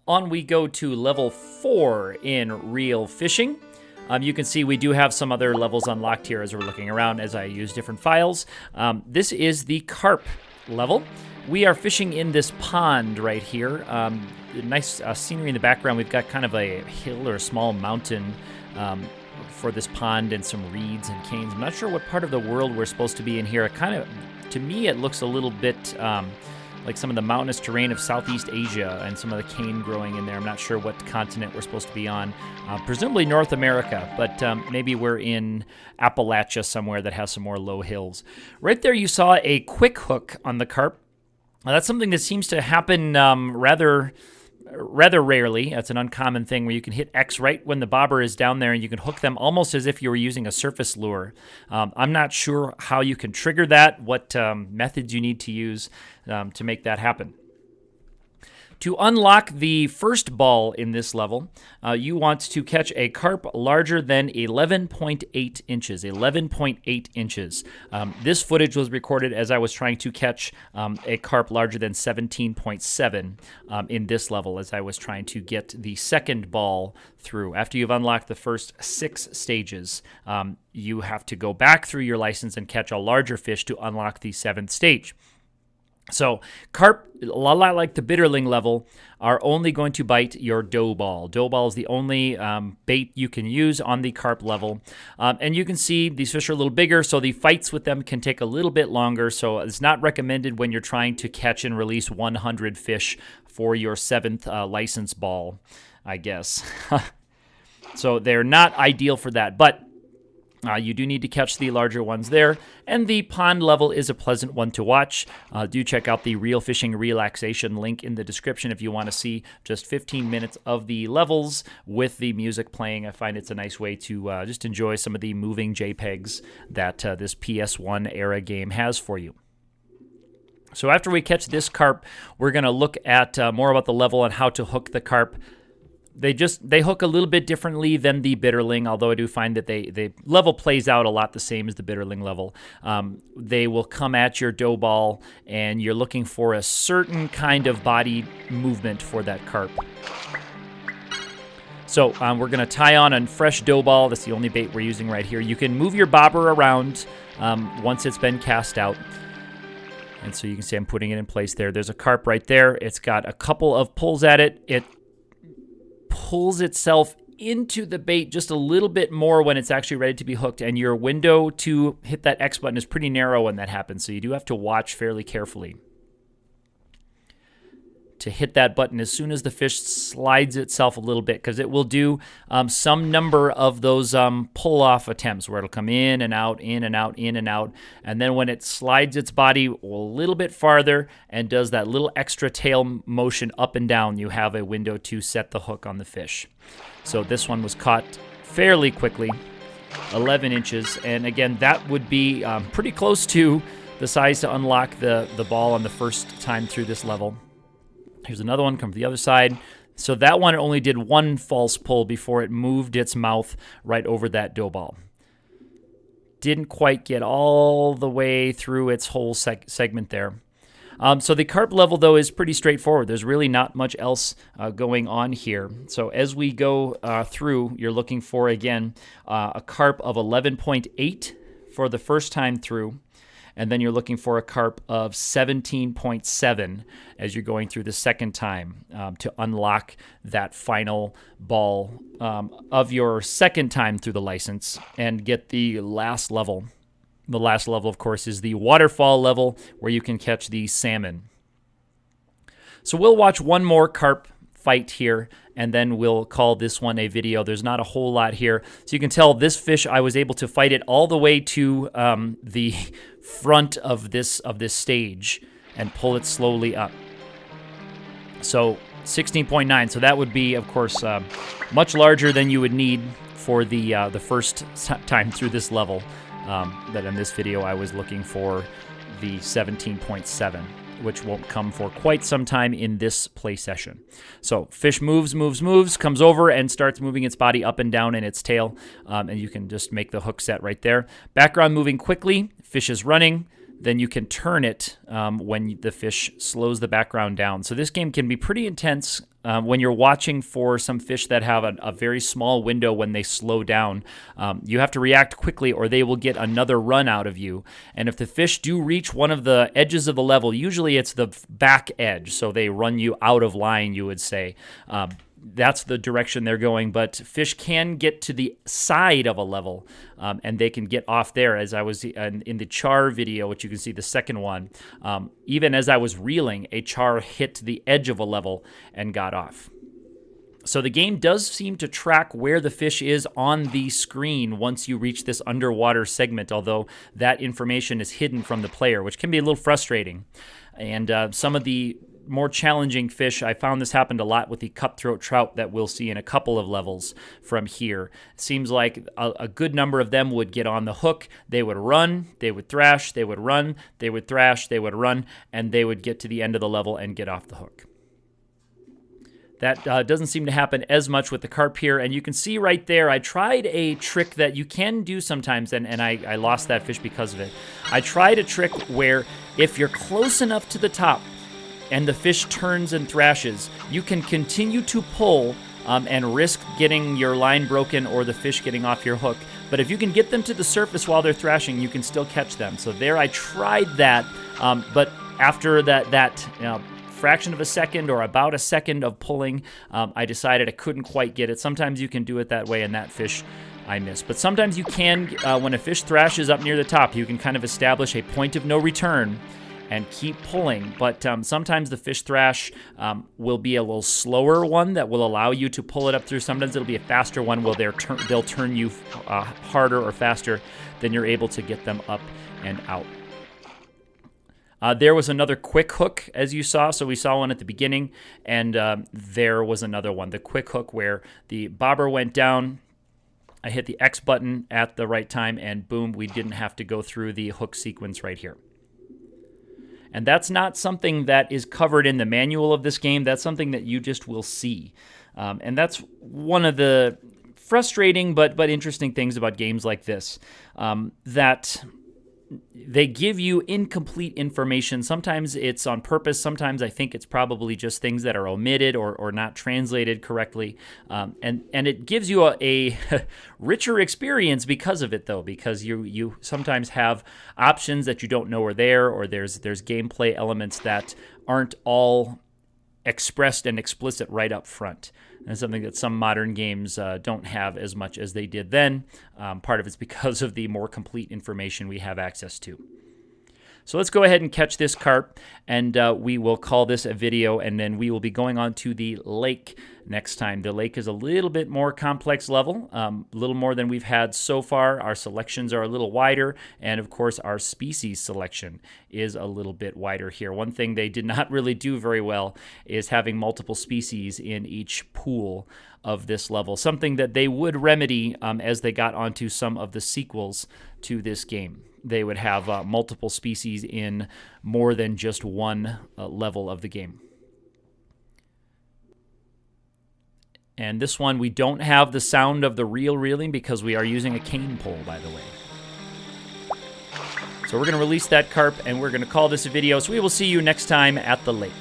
On we go to level 4 in reel fishing. You can see we do have some other levels unlocked here as we're looking around as I use different files. This is the Carp level. We are fishing in this pond right here. Nice scenery in the background. We've got kind of a hill or a small mountain for this pond and some reeds and canes. I'm not sure what part of the world we're supposed to be in here. It kind of, to me, it looks a little bit like some of the mountainous terrain of Southeast Asia and some of the cane growing in there. I'm not sure what continent we're supposed to be on. Presumably North America, but maybe we're in Appalachia somewhere that has some more low hills. Right there you saw a quick hook on the carp. Now, that's something that seems to happen rather rarely. That's an uncommon thing where you can hit X right when the bobber is down there and you can hook them almost as if you were using a surface lure. I'm not sure how you can trigger that, what methods you need to use to make that happen. To unlock the first ball in this level, you want to catch a carp larger than 11.8 inches. 11.8 inches. This footage was recorded as I was trying to catch a carp larger than 17.7 in this level as I was trying to get the second ball through. After you've unlocked the first 6 stages, you have to go back through your license and catch a larger fish to unlock the 7th stage. So carp, a lot like the bitterling level, are only going to bite your dough ball. Dough ball is the only bait you can use on the carp level. And you can see these fish are a little bigger, so the fights with them can take a little bit longer. So it's not recommended when you're trying to catch and release 100 fish for your 7th license ball, I guess. So they're not ideal for that, but you do need to catch the larger ones there, and the pond level is a pleasant one to watch. Do check out the Reel Fishing Relaxation link in the description if you want to see just 15 minutes of the levels with the music playing. I find it's a nice way to just enjoy some of the moving JPEGs that this PS1 era game has for you. So after we catch this carp, we're going to look at more about the level and how to hook the carp. They hook a little bit differently than the bitterling, although I do find that the level plays out a lot the same as the bitterling level. They will come at your dough ball, and you're looking for a certain kind of body movement for that carp. So we're going to tie on a fresh dough ball. That's the only bait we're using right here. You can move your bobber around once it's been cast out. And so you can see I'm putting it in place there. There's a carp right there. It's got a couple of pulls at it. It pulls itself into the bait just a little bit more when it's actually ready to be hooked, and your window to hit that X button is pretty narrow when that happens, so you do have to watch fairly carefully to hit that button as soon as the fish slides itself a little bit, because it will do some number of those pull-off attempts where it'll come in and out, in and out, in and out, and then when it slides its body a little bit farther and does that little extra tail motion up and down, you have a window to set the hook on the fish. So this one was caught fairly quickly, 11 inches, and again, that would be pretty close to the size to unlock the ball on the first time through this level. Here's another one, come from the other side. So that one only did one false pull before it moved its mouth right over that dough ball. Didn't quite get all the way through its whole segment there. So the carp level, though, is pretty straightforward. There's really not much else going on here. So as we go through, you're looking for, again, a carp of 11.8 for the first time through. And then you're looking for a carp of 17.7 as you're going through the second time to unlock that final ball of your second time through the license and get the last level. The last level, of course, is the waterfall level where you can catch the salmon. So we'll watch one more carp fight here, and then we'll call this one a video. There's not a whole lot here. So you can tell this fish, I was able to fight it all the way to the front of this stage and pull it slowly up. So 16.9. So that would be, of course, much larger than you would need for the first time through this level. But in this video, I was looking for the 17.7. which won't come for quite some time in this play session. So fish moves, comes over and starts moving its body up and down in its tail, and you can just make the hook set right there. Background moving quickly, fish is running, then you can turn it when the fish slows the background down. So this game can be pretty intense when you're watching for some fish that have a very small window when they slow down, you have to react quickly or they will get another run out of you. And if the fish do reach one of the edges of the level, usually it's the back edge, so they run you out of line, you would say. That's the direction they're going, but fish can get to the side of a level, and they can get off there. As I was in the char video, which you can see the second one, even as I was reeling, a char hit the edge of a level and got off. So the game does seem to track where the fish is on the screen once you reach this underwater segment, although that information is hidden from the player, which can be a little frustrating. And some of the more challenging fish, I found this happened a lot with the cutthroat trout that we'll see in a couple of levels from here. It seems like a good number of them would get on the hook, they would run, they would thrash, they would run, they would thrash, they would run, and they would get to the end of the level and get off the hook. That doesn't seem to happen as much with the carp here, and you can see right there, I tried a trick that you can do sometimes, and I lost that fish because of it. I tried a trick where if you're close enough to the top, and the fish turns and thrashes, you can continue to pull and risk getting your line broken or the fish getting off your hook. But if you can get them to the surface while they're thrashing, you can still catch them. So there I tried that, but after that fraction of a second or about a second of pulling, I decided I couldn't quite get it. Sometimes you can do it that way, and that fish I missed. But sometimes you can, when a fish thrashes up near the top, you can kind of establish a point of no return and keep pulling, but sometimes the fish thrash will be a little slower one that will allow you to pull it up through. Sometimes it'll be a faster one where they'll turn you harder or faster than you're able to get them up and out. There was another quick hook, as you saw. So we saw one at the beginning, and there was another one, the quick hook, where the bobber went down. I hit the X button at the right time, and boom, we didn't have to go through the hook sequence right here. And that's not something that is covered in the manual of this game. That's something that you just will see. And that's one of the frustrating but interesting things about games like this, that they give you incomplete information. Sometimes it's on purpose. Sometimes I think it's probably just things that are omitted or not translated correctly. And it gives you a richer experience because of it, though, because you sometimes have options that you don't know are there, or there's gameplay elements that aren't all expressed and explicit right up front. And something that some modern games don't have as much as they did then. Part of it's because of the more complete information we have access to. So let's go ahead and catch this carp, and we will call this a video, and then we will be going on to the lake next time. The lake is a little bit more complex level, a little more than we've had so far. Our selections are a little wider, and of course our species selection is a little bit wider here. One thing they did not really do very well is having multiple species in each pool of this level, something that they would remedy as they got onto some of the sequels to this game. They would have multiple species in more than just one level of the game. And this one, we don't have the sound of the reel reeling because we are using a cane pole, by the way. So we're going to release that carp, and we're going to call this a video. So we will see you next time at the lake.